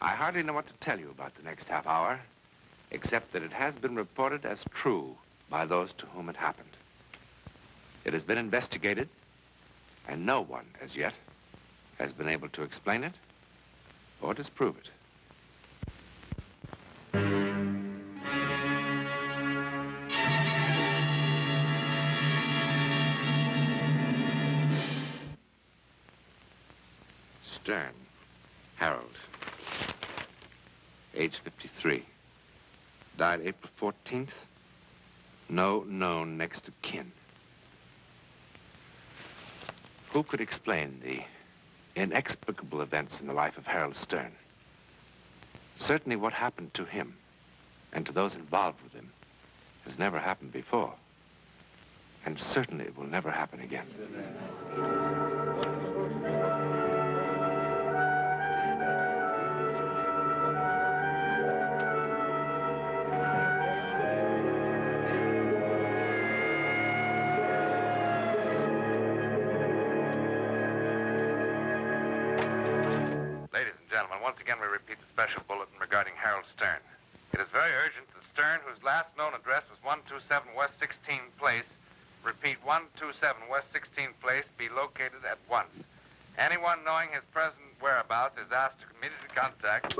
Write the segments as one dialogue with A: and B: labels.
A: I hardly know what to tell you about the next half hour, except that it has been reported as true by those to whom it happened. It has been investigated, and no one, as yet, has been able to explain it or disprove it. Stern, Harold, age 53. Died April 14th. No known next of kin. Who could explain the inexplicable events in the life of Harold Stern? Certainly what happened to him and to those involved with him has never happened before. And certainly it will never happen again.
B: Once again, we repeat the special bulletin regarding Harold Stern. It is very urgent that Stern, whose last known address was 127 West 16th Place, repeat 127 West 16th Place, be located at once. Anyone knowing his present whereabouts is asked to immediately contact...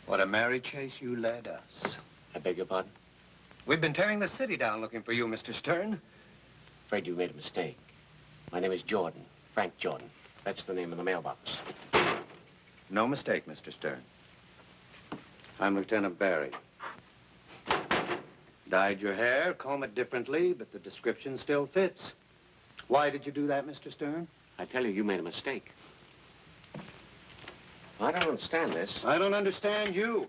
C: What a merry chase you led us.
D: I beg your pardon?
C: We've been tearing the city down looking for you, Mr. Stern.
D: Afraid you made a mistake. My name is Jordan, Frank Jordan. That's the name of the mailbox.
C: No mistake, Mr. Stern. I'm Lieutenant Barry. Dyed your hair, comb it differently, but the description still fits. Why did you do that, Mr. Stern?
D: I tell you, you made a mistake. I don't understand this.
C: I don't understand you.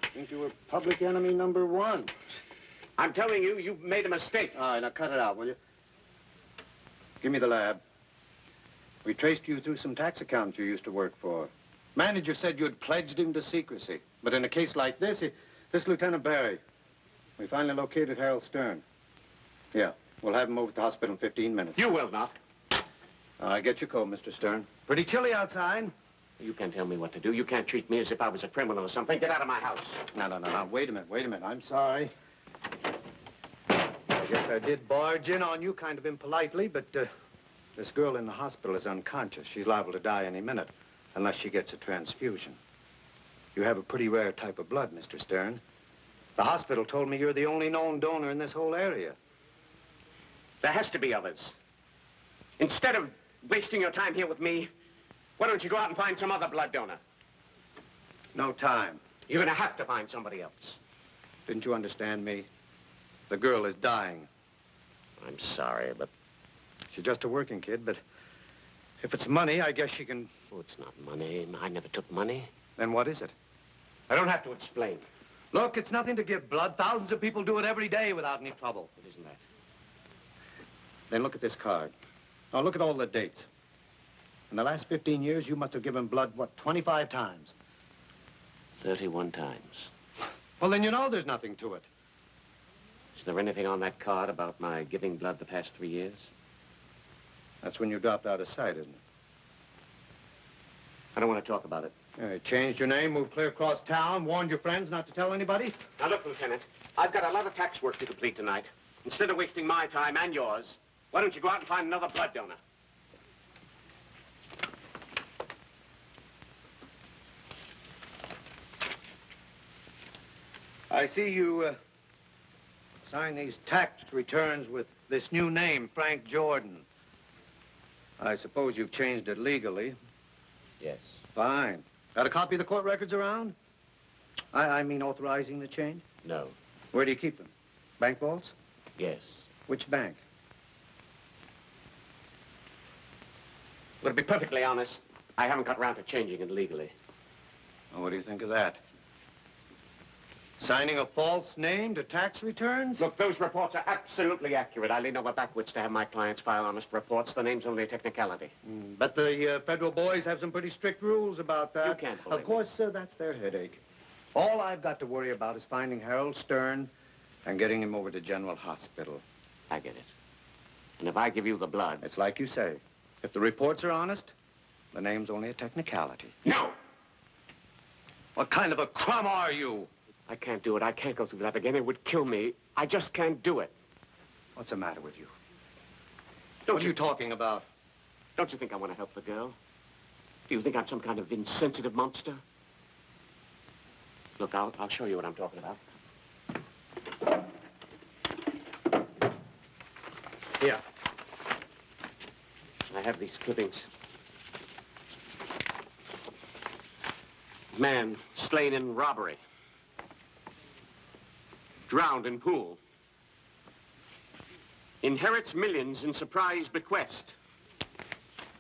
C: I think you were public enemy number one.
D: I'm telling you, you made a mistake.
C: All right, now cut it out, will you? Give me the lab. We traced you through some tax accounts you used to work for. Manager said you had pledged him to secrecy. But in a case like this, this Lieutenant Barry, we finally located Harold Stern. Yeah, we'll have him over at the hospital in 15 minutes.
D: You will not.
C: All right, get your coat, Mr. Stern. Pretty chilly outside.
D: You can't tell me what to do. You can't treat me as if I was a criminal or something. Get out of my house.
C: No. Wait a minute. I'm sorry. I guess I did barge in on you kind of impolitely, but this girl in the hospital is unconscious. She's liable to die any minute unless she gets a transfusion. You have a pretty rare type of blood, Mr. Stern. The hospital told me you're the only known donor in this whole area.
D: There has to be others. Instead of wasting your time here with me, why don't you go out and find some other blood donor?
C: No time.
D: You're gonna have to find somebody else.
C: Didn't you understand me? The girl is dying.
D: I'm sorry, but...
C: She's just a working kid, but if it's money, I guess she can...
D: Oh, it's not money. I never took money.
C: Then what is it?
D: I don't have to explain.
C: Look, it's nothing to give blood. Thousands of people do it every day without any trouble.
D: It isn't that.
C: Then look at this card. Now, look at all the dates. In the last 15 years, you must have given blood, what, 25 times?
D: 31 times.
C: Well, then you know there's nothing to it.
D: Is there anything on that card about my giving blood the past 3 years?
C: That's when you dropped out of sight, isn't it?
D: I don't want to talk about it.
C: You changed your name, moved clear across town, warned your friends not to tell anybody?
D: Now, look, Lieutenant, I've got a lot of tax work to complete tonight. Instead of wasting my time and yours, why don't you go out and find another blood donor?
C: I see you sign these tax returns with this new name, Frank Jordan. I suppose you've changed it legally.
D: Yes.
C: Fine. Got a copy of the court records around? I mean authorizing the change?
D: No.
C: Where do you keep them? Bank vaults?
D: Yes.
C: Which bank?
D: Well, to be perfectly honest, I haven't got around to changing it legally.
C: Well, what do you think of that? Signing a false name to tax returns?
D: Look, those reports are absolutely accurate. I lean over backwards to have my clients file honest reports. The name's only a technicality.
C: But the federal boys have some pretty strict rules about that.
D: You can't believe
C: Of course, that's their headache. All I've got to worry about is finding Harold Stern and getting him over to General Hospital.
D: I get it. And if I give you the blood...
C: It's like you say. If the reports are honest, the name's only a technicality.
D: No!
C: What kind of a crumb are you?
D: I can't do it. I can't go through that again. It would kill me. I just can't do it.
C: What's the matter with you?
D: Don't
C: What are you talking about?
D: Don't you think I want to help the girl? Do you think I'm some kind of insensitive monster? Look, I'll show you what I'm talking about. Here. I have these clippings. Man slain in robbery. Drowned in pool. Inherits millions in surprise bequest.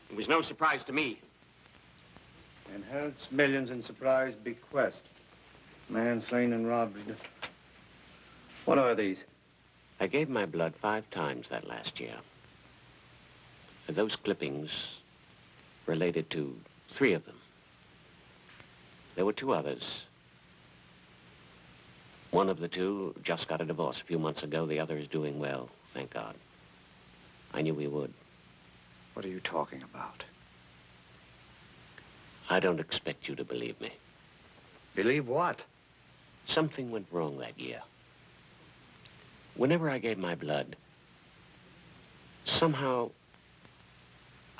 D: It was no surprise to me.
C: Inherits millions in surprise bequest. Man slain in robbery. What are these?
D: I gave my blood 5 times that last year. Those clippings related to 3 of them. There were 2 others. One of the 2 just got a divorce a few months ago. The other is doing well, thank God. I knew he would.
C: What are you talking about?
D: I don't expect you to believe me.
C: Believe what?
D: Something went wrong that year. Whenever I gave my blood, somehow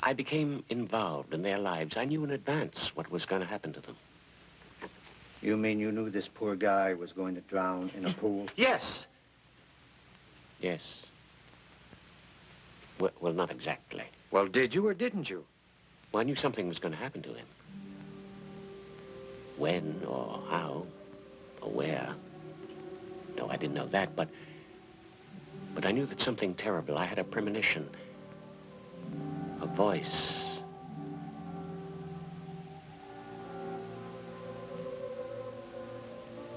D: I became involved in their lives. I knew in advance what was going to happen to them.
C: You mean you knew this poor guy was going to drown in a pool?
D: Yes. Yes. Well, not exactly.
C: Well, did you or didn't you?
D: Well, I knew something was going to happen to him. When or how or where. No, I didn't know that, but I knew that something terrible. I had a premonition. A voice.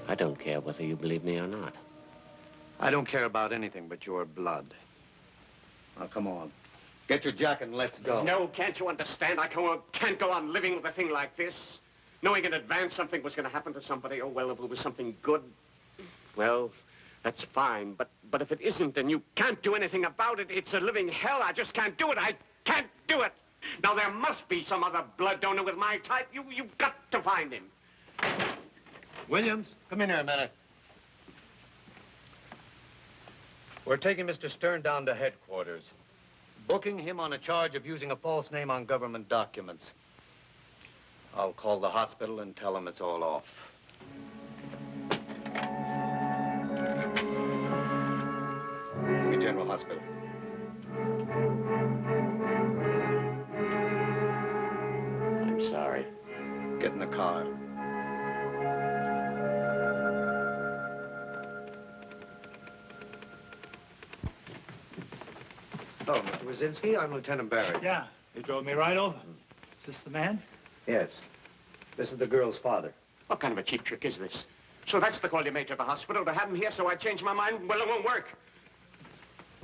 D: I don't care whether you believe me or not.
C: I don't care about anything but your blood. Now, come on. Get your jacket and let's go.
D: No, can't you understand? I can't go on living with a thing like this. Knowing in advance something was going to happen to somebody. Oh, well, if it was something good, well, that's fine. But if it isn't and you can't do anything about it, it's a living hell. I just can't do it. I can't do it. Now, there must be some other blood donor with my type. You've got to find him.
C: Williams, come in here a minute. We're taking Mr. Stern down to headquarters. Booking him on a charge of using a false name on government documents. I'll call the hospital and tell them it's all off. Give me General Hospital.
D: I'm sorry.
C: Get in the car. Oh, Mr. Wazinski, I'm Lieutenant Barrett.
E: Yeah, you drove me right over. Is this the man?
C: Yes. This is the girl's father.
D: What kind of a cheap trick is this? So that's the call you made to the hospital, to have him here, so I changed my mind? Well, it won't work.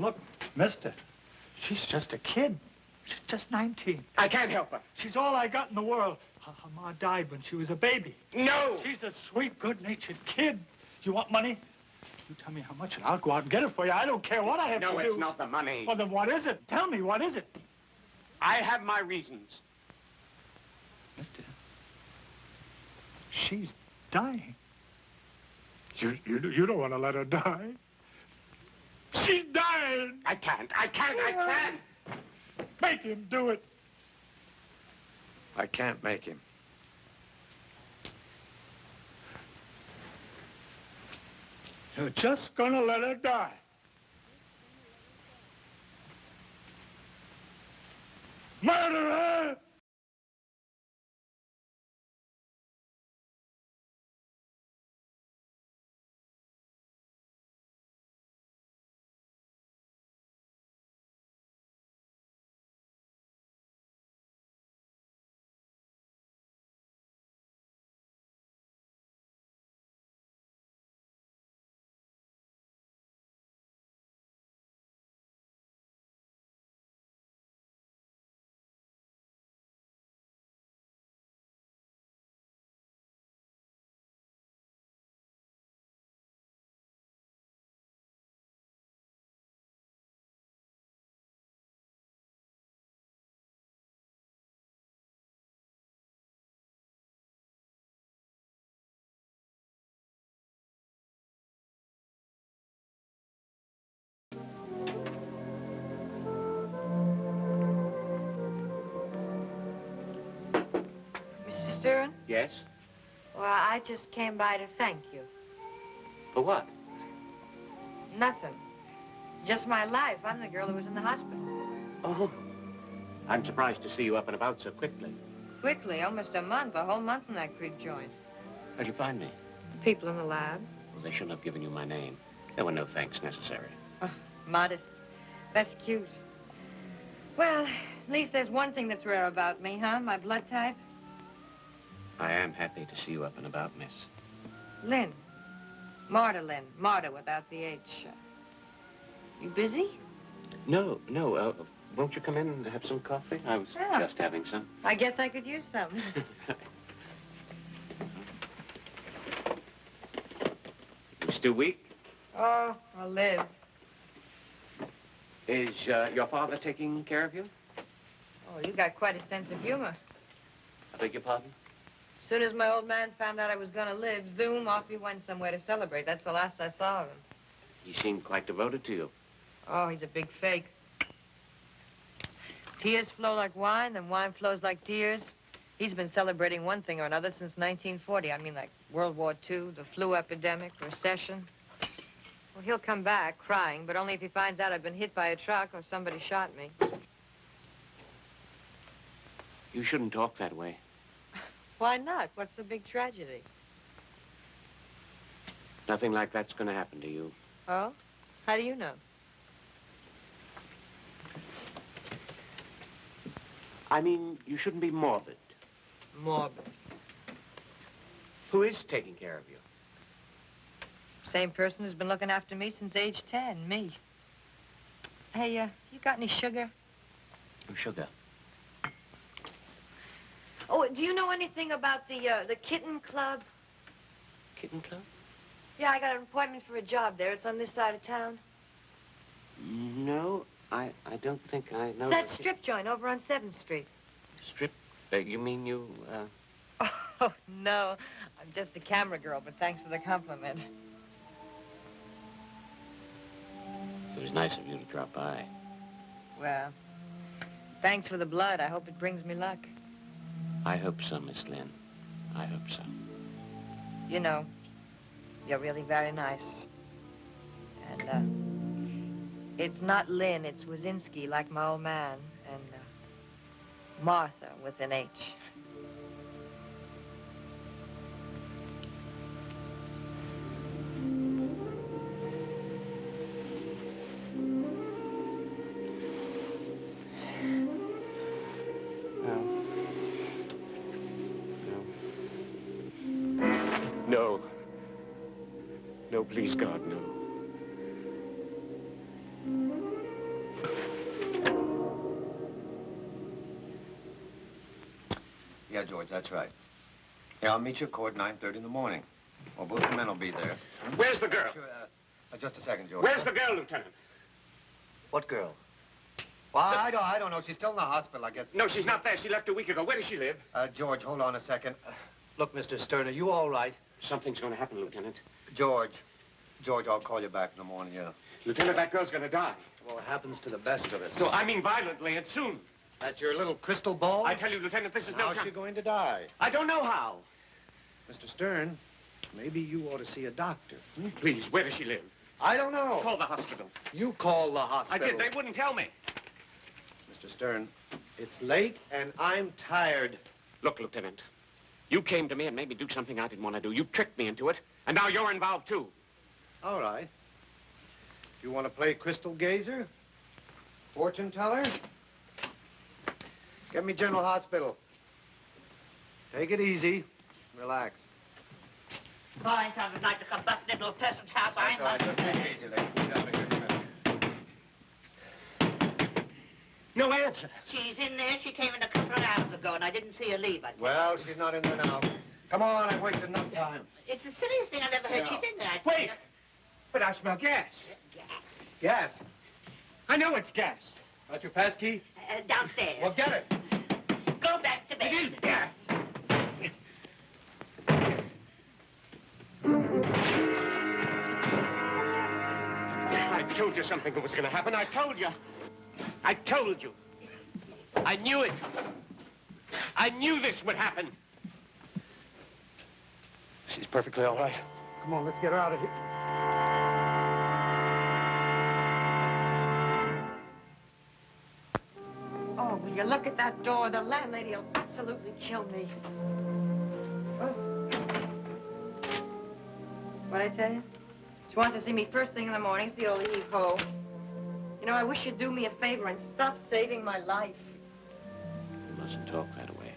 E: Look, mister, she's just a kid. She's just 19.
D: I can't help her.
E: She's all I got in the world. Her ma died when she was a baby.
D: No!
E: She's a sweet, good-natured kid. You want money? You tell me how much and I'll go out and get it for you. I don't care what I have to do.
D: No, it's not the money.
E: Well, then what is it? Tell me, what is it?
D: I have my reasons.
E: Mister, she's dying. You don't want to let her die. She's dying.
D: I can't.
E: Make him do it.
C: I can't make him.
E: You're just gonna let her die. Murderer!
F: Stern?
D: Yes?
F: Well, I just came by to thank you.
D: For what?
F: Nothing. Just my life. I'm the girl who was in the hospital.
D: Oh. I'm surprised to see you up and about so quickly.
F: Quickly, almost a month, a whole month in that creep joint.
D: How'd you find me?
F: People in the lab.
D: Well, they shouldn't have given you my name. There were no thanks necessary.
F: Oh, modest. That's cute. Well, at least there's one thing that's rare about me, huh? My blood type.
D: I am happy to see you up and about, miss.
F: Lynn. Marta Lynn. Marta without the H. You busy?
D: No. Won't you come in and have some coffee? I was just having some.
F: I guess I could use some.
D: You still weak?
F: Oh, I'll live.
D: Is your father taking care of you?
F: Oh, you got quite a sense of humor.
D: I beg your pardon?
F: As soon as my old man found out I was going to live, zoom, off he went somewhere to celebrate. That's the last I saw of him.
D: He seemed quite devoted to you.
F: Oh, he's a big fake. Tears flow like wine, then wine flows like tears. He's been celebrating one thing or another since 1940. I mean, like World War II, the flu epidemic, recession. Well, he'll come back crying, but only if he finds out I've been hit by a truck or somebody shot me.
D: You shouldn't talk that way.
F: Why not? What's the big tragedy?
D: Nothing like that's going to happen to you.
F: Oh? How do you know?
D: I mean, you shouldn't be morbid.
F: Morbid.
D: Who is taking care of you?
F: Same person who's been looking after me since age 10, me. Hey, you got any sugar?
D: Oh, sugar.
F: Oh, do you know anything about the Kitten Club?
D: Kitten Club?
F: Yeah, I got an appointment for a job there. It's on this side of town.
D: No, I don't think I know.
F: It's that strip joint over on 7th Street.
D: Strip? You mean you,
F: Oh, no. I'm just a camera girl, but thanks for the compliment.
D: It was nice of you to drop by.
F: Well, thanks for the blood. I hope it brings me luck.
D: I hope so, Miss Lynn. I hope so.
F: You know, you're really very nice. And, it's not Lynn, it's Wazinski, like my old man. And, Martha with an H.
D: No. No, please, God, no.
C: Yeah, George, that's right. Yeah, I'll meet you at court 9:30 in the morning. Well, both the men will be there.
D: Where's the girl?
C: Sure, just a second, George.
D: Where's the girl, Lieutenant?
C: What girl? Well, I don't know. She's still in the hospital, I guess.
D: No, she's not there. She left a week ago. Where does she live?
C: George, hold on a second. Look, Mr. Stern, are you all right?
D: Something's going to happen, Lieutenant.
C: George, I'll call you back in the morning, yeah.
D: Lieutenant, that girl's going to die.
C: Well, it happens to the best of us.
D: No, I mean violently and soon.
C: That's your little crystal ball?
D: I tell you, Lieutenant, this is no...
C: How's she going to die?
D: I don't know how.
C: Mr. Stern, maybe you ought to see a doctor.
D: Hmm? Please, where does she live?
C: I don't know.
D: Call the hospital.
C: You call the hospital.
D: I did. They wouldn't tell me.
C: Mr. Stern, it's late and I'm tired.
D: Look, Lieutenant, you came to me and made me do something I didn't want to do. You tricked me into it, and now you're involved, too.
C: All right. You want to play crystal gazer? Fortune teller? Get me General Hospital. Take it easy. Relax.
G: Fine time of night to come busting into a peasant's house.
C: That's all right. Just take it easy, lady. We'll have a good minute.
D: No answer.
G: She's in there. She came in a couple of hours ago, and I didn't see her leave.
C: Well, she's not in there now. Come on, I've wasted enough time.
G: It's the silliest thing I've ever heard.
C: Yeah.
G: She's in there. I
D: Wait! But I smell gas.
G: Gas.
C: Gas.
D: I know it's gas.
C: Got your pass key?
G: Downstairs.
C: Well, get it.
G: Go back to bed.
D: It is gas. I told you something was going to happen. I told you. I told you. I knew it. I knew this would happen. She's perfectly all right.
E: Come on, let's get her out of here.
F: Oh, will you look at that door? The landlady will absolutely kill me. Oh. What'd I tell you? She wants to see me first thing in the morning. It's the old heave-ho. You know, I wish you'd do me a favor and stop saving my life.
D: You mustn't talk that way.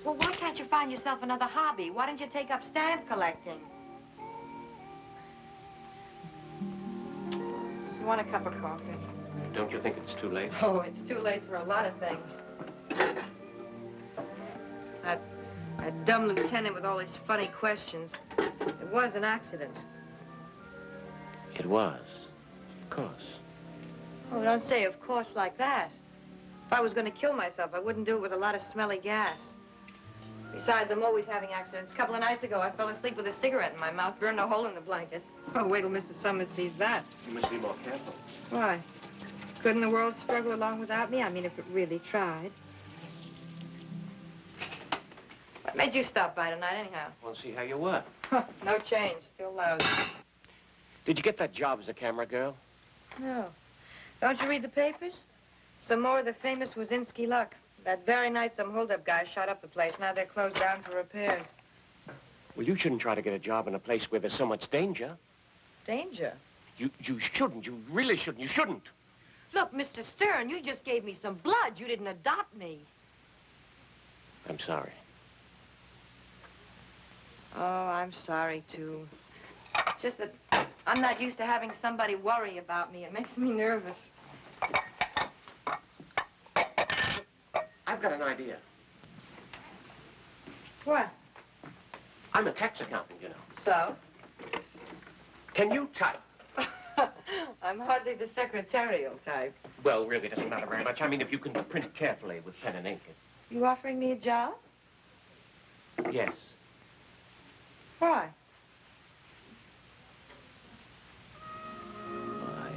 F: Well, why can't you find yourself another hobby? Why don't you take up stamp collecting? You want a cup of coffee?
D: Don't you think it's too late?
F: Oh, it's too late for a lot of things. That dumb lieutenant with all his funny questions. It was an accident.
D: It was. Of course.
F: Oh, don't say of course like that. If I was going to kill myself, I wouldn't do it with a lot of smelly gas. Besides, I'm always having accidents. A couple of nights ago, I fell asleep with a cigarette in my mouth, burned a hole in the blanket. Oh, wait till Mrs. Summers sees that.
D: You must be more careful.
F: Why? Couldn't the world struggle along without me? I mean, if it really tried. What made you stop by tonight, anyhow?
D: Want to see how you were.
F: No change. Still lousy.
D: Did you get that job as a camera girl?
F: No. Don't you read the papers? Some more of the famous Wazinski luck. That very night, some hold-up guys shot up the place. Now they're closed down for repairs.
D: Well, you shouldn't try to get a job in a place where there's so much danger.
F: Danger?
D: You shouldn't. You really shouldn't. You shouldn't.
F: Look, Mr. Stern, you just gave me some blood. You didn't adopt me.
D: I'm sorry.
F: Oh, I'm sorry, too. It's just that I'm not used to having somebody worry about me. It makes me nervous.
D: I've got an idea.
F: What?
D: I'm a tax accountant, you know.
F: So?
D: Can you type?
F: I'm hardly the secretarial type.
D: Well, really, it doesn't matter very much. I mean, if you can print carefully with pen and ink.
F: You offering me a job?
D: Yes.
F: Why?
D: Well,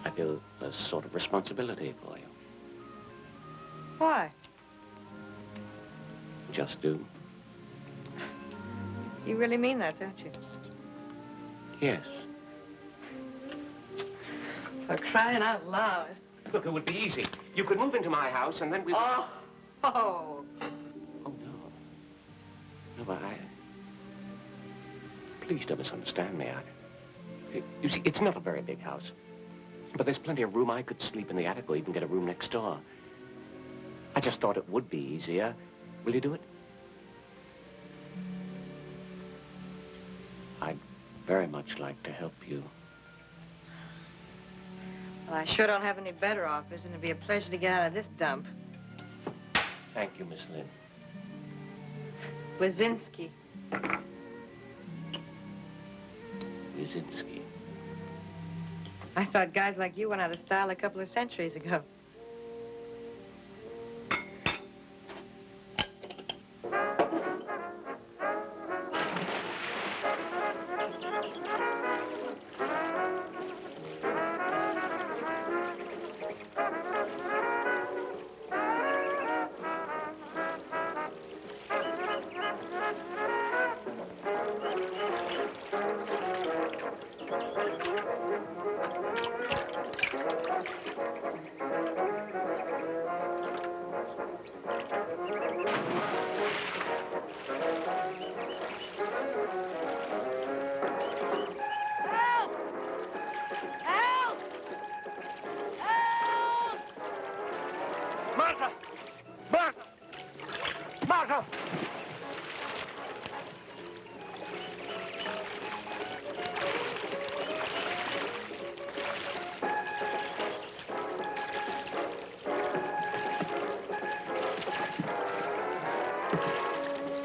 D: I feel a sort of responsibility for you.
F: Why?
D: Just do.
F: You really mean that, don't you?
D: Yes.
F: For crying out loud.
D: Look, it would be easy. You could move into my house, and then we would...
F: Oh.
D: Oh, no. No, but Please don't misunderstand me. You see, it's not a very big house. But there's plenty of room. I could sleep in the attic or even get a room next door. I just thought it would be easier. Will you do it? I'd very much like to help you.
F: Well, I sure don't have any better offers, and it'd be a pleasure to get out of this dump.
D: Thank you, Miss Lynn.
F: Wazinski.
D: Wazinski.
F: I thought guys like you went out of style a couple of centuries ago.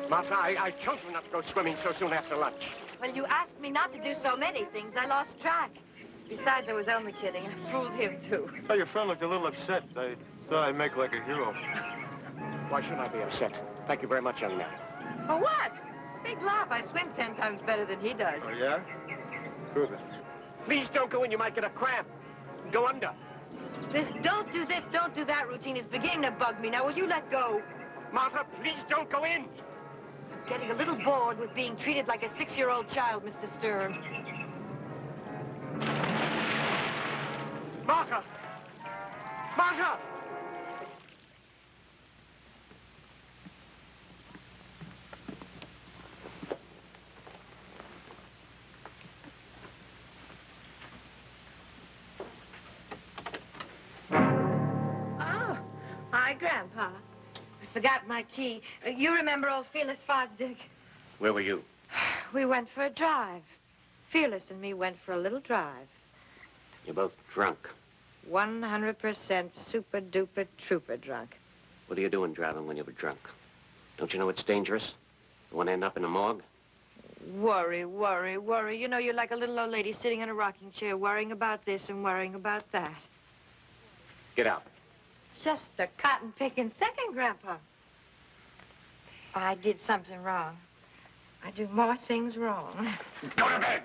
D: Martha, I told you not to go swimming so soon after lunch.
F: Well, you asked me not to do so many things. I lost track. Besides, I was only kidding. I fooled him, too.
C: Oh, your friend looked a little upset. I thought I'd make like a hero.
D: Why should I be upset? Thank you very much, young man.
F: For what? Big laugh. I swim 10 times better than he does.
C: Oh, yeah? Prove it.
D: Please don't go in. You might get a cramp. Go under.
F: This don't do that routine is beginning to bug me. Now, will you let go?
D: Martha, please don't go in.
F: getting a little bored with being treated like a 6-year-old child, Mr. Stern.
D: Martha! Martha!
F: Oh, hi, Grandpa. I forgot my key. You remember old Fearless Fosdick?
D: Where were you?
F: We went for a drive. Fearless and me went for a little drive.
D: You're both drunk.
F: 100% super-duper trooper drunk.
D: What are you doing driving when you were drunk? Don't you know it's dangerous? You want to end up in a morgue?
F: Worry, worry, worry. You know, you're like a little old lady sitting in a rocking chair worrying about this and worrying about that.
D: Get out.
F: Just a cotton-picking second, Grandpa. I did something wrong. I do more things wrong.
D: Go to bed!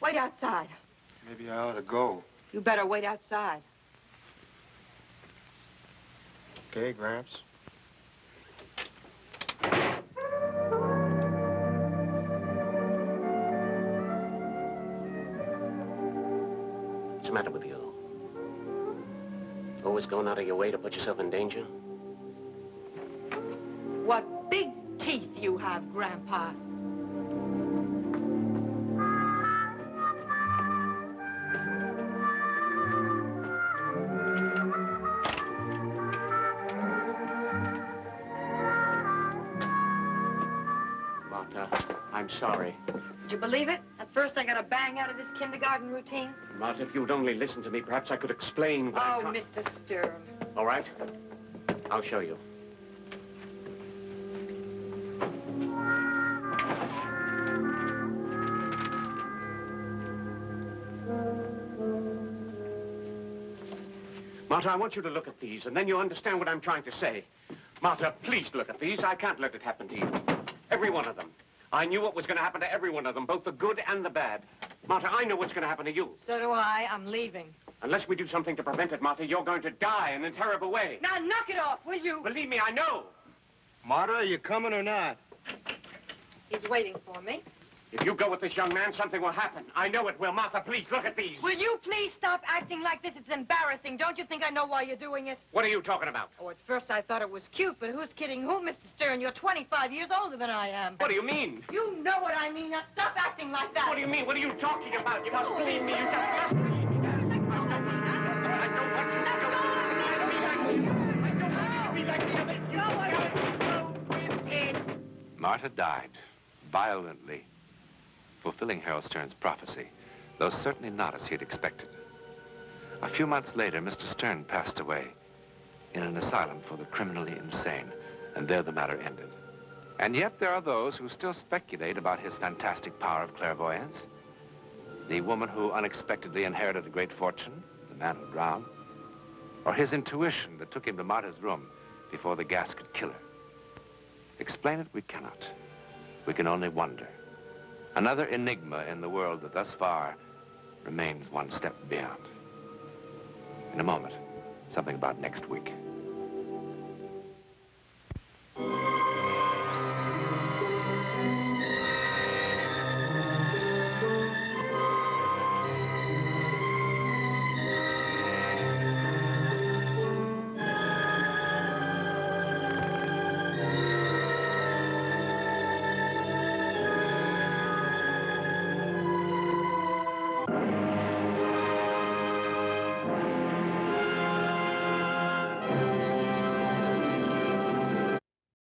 F: Wait outside.
C: Maybe I ought to go.
F: You better wait outside.
C: Okay, Gramps.
D: What's the matter with you? Always going out of your way to put yourself in danger?
F: What big teeth you have, Grandpa.
D: Martha, I'm sorry.
F: Did you believe it? At first I got a bang out of this kindergarten routine.
D: Martha, if you'd only listen to me, perhaps I could explain what
F: Oh,
D: I'm trying...
F: Mr. Stern.
D: All right. I'll show you. Martha, I want you to look at these, and then you'll understand what I'm trying to say. Martha, please look at these. I can't let it happen to you. Every one of them. I knew what was going to happen to every one of them, both the good and the bad. Martha, I know what's going to happen to you.
F: So do I. I'm leaving.
D: Unless we do something to prevent it, Martha, you're going to die in a terrible way.
F: Now, knock it off, will you?
D: Believe me, I know.
C: Marta, are you coming or not?
F: He's waiting for me.
D: If you go with this young man, something will happen. I know it will. Martha, please, look at these.
F: Will you please stop acting like this? It's embarrassing. Don't you think I know why you're doing it?
D: What are you talking about?
F: Oh, at first I thought it was cute, but who's kidding who, Mr. Stern? You're 25 years older than I am.
D: What do you mean?
F: You know what I mean. Now stop acting like that.
D: What do you mean? What are you talking about? You must believe me. You just must believe me. I don't want you
A: Martha died, violently, fulfilling Harold Stern's prophecy, though certainly not as he had expected. A few months later, Mr. Stern passed away in an asylum for the criminally insane, and there the matter ended. And yet there are those who still speculate about his fantastic power of clairvoyance. The woman who unexpectedly inherited a great fortune, the man who drowned, or his intuition that took him to Martha's room before the gas could kill her. Explain it we cannot. We can only wonder. Another enigma in the world that thus far remains one step beyond. In a moment, something about next week.